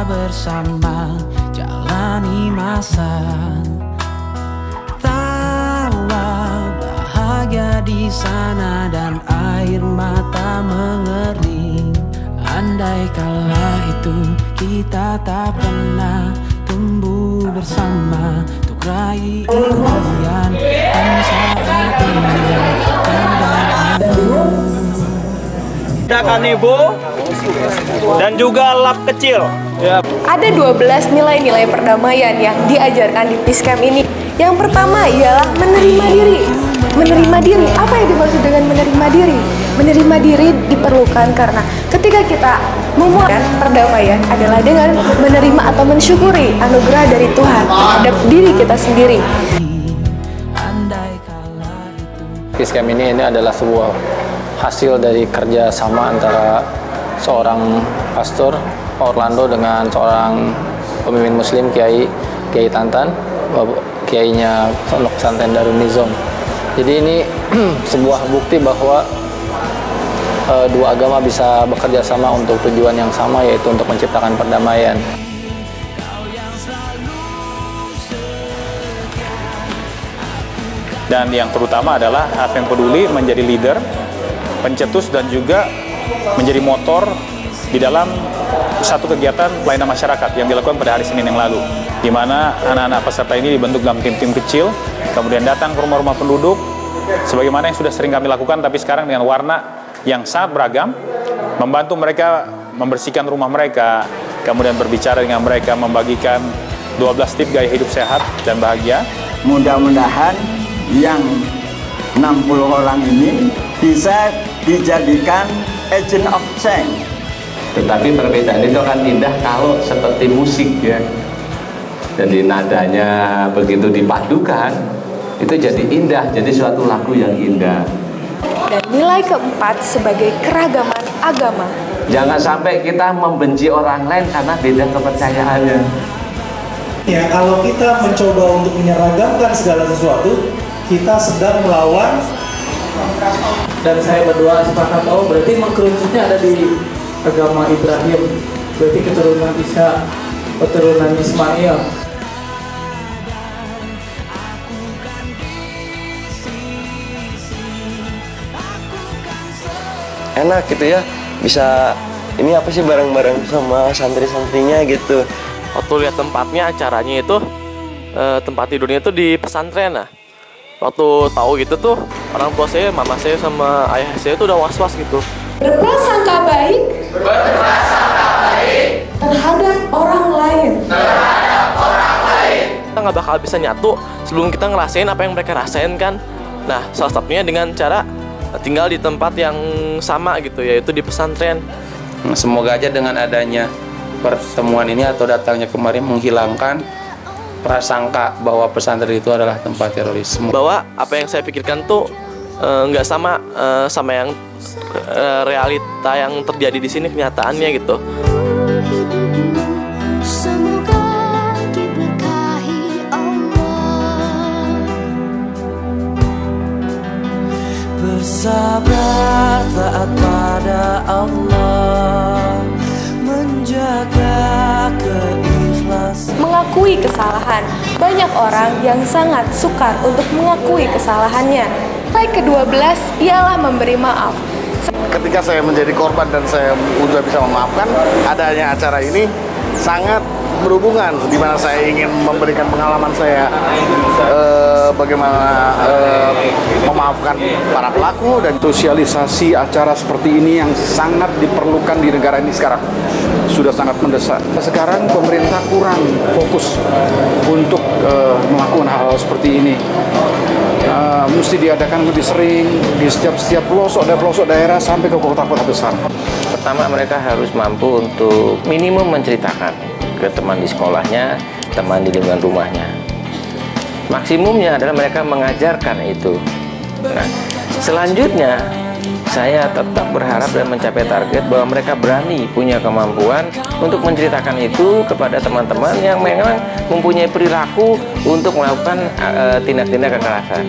kita bersama jalani masa. Tawa bahagia di sana dan air mata mengering. Andai kala itu kita tak pernah tumbuh bersama untuk raih impian dan saat ini ada. Ada kanebo dan juga lab kecil. Ya. Ada 12 nilai-nilai perdamaian yang diajarkan di Peace Camp ini. Yang pertama ialah menerima diri. Menerima diri, apa yang dimaksud dengan menerima diri? Menerima diri diperlukan karena ketika kita memuatkan perdamaian adalah dengan menerima atau mensyukuri anugerah dari Tuhan terhadap diri kita sendiri. Peace Camp ini adalah sebuah hasil dari kerjasama antara seorang pastor Orlando dengan seorang pemimpin Muslim Kiai Tantan, kiainya Pondok Pesantren Darun Nizam. Jadi ini sebuah bukti bahwa dua agama bisa bekerja sama untuk tujuan yang sama, yaitu untuk menciptakan perdamaian. Dan yang terutama adalah Advent Peduli menjadi leader, pencetus dan juga menjadi motor di dalam satu kegiatan pelayanan masyarakat yang dilakukan pada hari Senin yang lalu, di mana anak-anak peserta ini dibentuk dalam tim-tim kecil, kemudian datang ke rumah-rumah penduduk, sebagaimana yang sudah sering kami lakukan, tapi sekarang dengan warna yang sangat beragam, membantu mereka membersihkan rumah mereka, kemudian berbicara dengan mereka, membagikan 12 tips gaya hidup sehat dan bahagia. Mudah-mudahan yang 60 orang ini bisa dijadikan agent of change. Tetapi perbedaan itu akan indah kalau seperti musik ya. Jadi nadanya begitu dipadukan, itu jadi indah, jadi suatu lagu yang indah. Dan nilai keempat sebagai keragaman agama. Jangan sampai kita membenci orang lain karena beda kepercayaannya. Ya, kalau kita mencoba untuk menyeragamkan segala sesuatu, kita sedang melawan. Dan saya berdoa sepakat, oh berarti mengkerucutnya ada di agama Ibrahim, berarti keturunan Isa, keturunan Ismail. Enak gitu ya, bisa ini apa sih bareng-bareng sama santri-santrinya gitu. Waktu lihat tempatnya, acaranya itu tempat tidurnya itu di pesantren. Nah, waktu tahu gitu tuh orang tua saya, mama saya sama ayah saya tuh udah was-was gitu. Berprasangka baik terhadap orang lain. Kita nggak bakal bisa nyatu sebelum kita ngerasain apa yang mereka rasain kan. Nah, salah satunya dengan cara tinggal di tempat yang sama gitu, yaitu di pesantren. Semoga aja dengan adanya pertemuan ini atau datangnya kemarin menghilangkan prasangka bahwa pesantren itu adalah tempat terorisme. Bahwa apa yang saya pikirkan tuh nggak sama sama yang realita yang terjadi di sini, kenyataannya gitu. Semoga diberkahi Allah. Bersabar taat pada Allah, menjaga keikhlasan. Mengakui kesalahan. Banyak orang yang sangat sukar untuk mengakui kesalahannya. Nilai ke-12 ialah memberi maaf. Ketika saya menjadi korban dan saya sudah bisa memaafkan, adanya acara ini sangat berhubungan, di mana saya ingin memberikan pengalaman saya bagaimana memaafkan para pelaku, dan sosialisasi acara seperti ini yang sangat diperlukan di negara ini sekarang sudah sangat mendesak. Sekarang pemerintah kurang fokus untuk melakukan hal-hal seperti ini. Mesti diadakan lebih sering di setiap pelosok daerah sampai ke kota-kota besar. Pertama, mereka harus mampu untuk minimum menceritakan ke teman di sekolahnya, teman di lingkungan rumahnya. Maksimumnya adalah mereka mengajarkan itu. Nah, selanjutnya saya tetap berharap dan mencapai target bahwa mereka berani, punya kemampuan untuk menceritakan itu kepada teman-teman yang memang mempunyai perilaku untuk melakukan tindak-tindak kekerasan.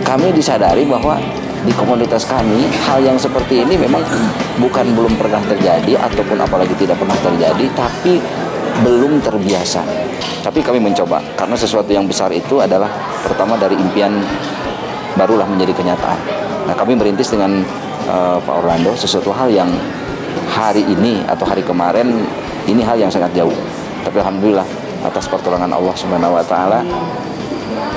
Kami disadari bahwa di komunitas kami hal yang seperti ini memang belum pernah terjadi ataupun apalagi tidak pernah terjadi, tapi belum terbiasa. Tapi kami mencoba, karena sesuatu yang besar itu adalah pertama dari impian barulah menjadi kenyataan. Nah, kami merintis dengan Pak Orlando sesuatu hal yang hari ini atau hari kemarin ini hal yang sangat jauh. Tapi alhamdulillah atas pertolongan Allah Subhanahu wa taala,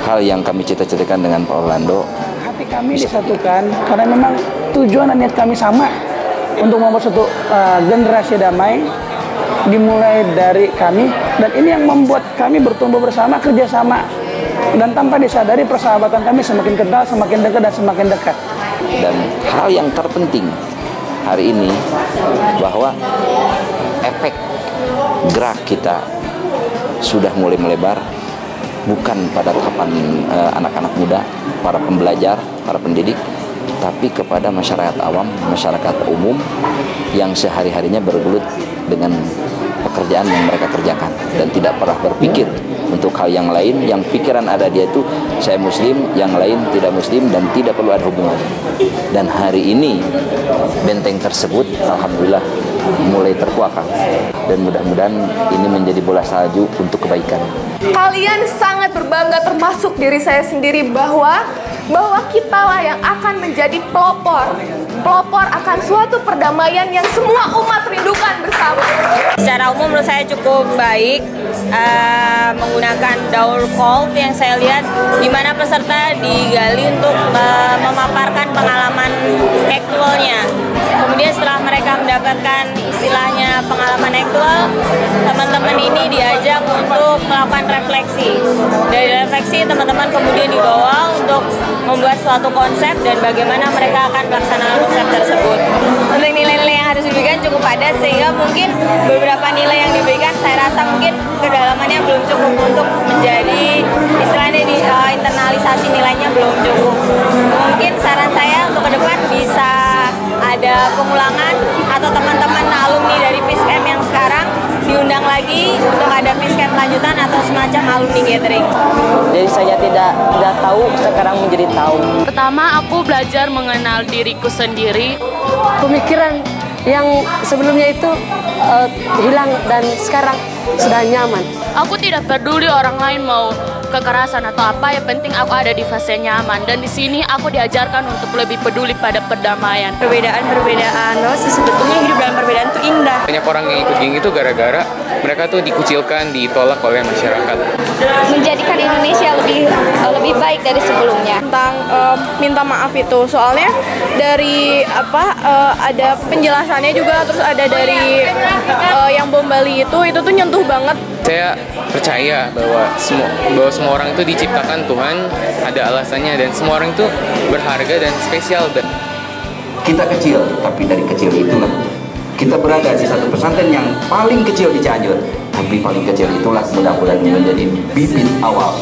hal yang kami cita-citakan dengan Pak Orlando, hati kami disatukan karena memang tujuan dan niat kami sama untuk membuat suatu generasi damai dimulai dari kami, dan ini yang membuat kami bertumbuh bersama, kerjasama, dan tanpa disadari persahabatan kami semakin kental, semakin dekat, dan semakin dekat. Dan hal yang terpenting hari ini bahwa efek gerak kita sudah mulai melebar, bukan pada tahapan anak-anak muda, para pembelajar, para pendidik, tapi kepada masyarakat awam, masyarakat umum yang sehari-harinya bergelut dengan pekerjaan yang mereka kerjakan dan tidak pernah berpikir untuk hal yang lain. Yang pikiran ada dia itu saya muslim, yang lain tidak muslim dan tidak perlu ada hubungan. Dan hari ini benteng tersebut alhamdulillah mulai terkuakang, dan mudah-mudahan ini menjadi bola salju untuk kebaikan. Kalian sangat berbangga, termasuk diri saya sendiri, bahwa kita lah yang akan menjadi pelopor akan suatu perdamaian yang semua umat rindukan bersama. Secara umum menurut saya cukup baik, menggunakan daur call yang saya lihat, di mana peserta digali untuk memaparkan pengalaman aktualnya. Kemudian setelah mereka mendapatkan istilahnya pengalaman aktual, teman-teman ini diajak untuk melakukan refleksi. Dari refleksi teman-teman kemudian dibawa untuk membuat suatu konsep dan bagaimana mereka akan melaksanakan konsep tersebut. Untuk nilai-nilai yang harus diberikan cukup padat, sehingga mungkin beberapa nilai yang diberikan saya rasa mungkin kedalamannya belum cukup untuk menjadi istilahnya internalisasi nilainya belum cukup. Mungkin saran saya untuk ke depan bisa ada pengulangan atau teman-teman alumni dari PISKM yang sekarang diundang lagi untuk ada PISKM lanjutan atau semacam alumni gathering. Jadi saya tidak tahu, sekarang menjadi tahu. Pertama, aku belajar mengenal diriku sendiri. Pemikiran yang sebelumnya itu hilang dan sekarang sudah nyaman. Aku tidak peduli orang lain mau kekerasan atau apa, yang penting aku ada di fase nyaman, dan di sini aku diajarkan untuk lebih peduli pada perdamaian. Perbedaan-perbedaan, sebetulnya hidup dalam perbedaan itu indah. Banyak orang yang ikut geng itu gara-gara mereka tuh dikucilkan, ditolak oleh masyarakat. Menjadikan Indonesia lebih baik dari sebelumnya. Tentang minta maaf itu, soalnya dari ada penjelasannya juga, terus ada dari yang bom Bali itu tuh nyentuh banget. Saya percaya bahwa semua orang itu diciptakan Tuhan, ada alasannya, dan semua orang itu berharga dan spesial. Kita kecil, tapi dari kecil itulah kita berada di satu pesantren yang paling kecil di Cianjur, tapi paling kecil itulah mudah-mudahan menjadi bibit awal.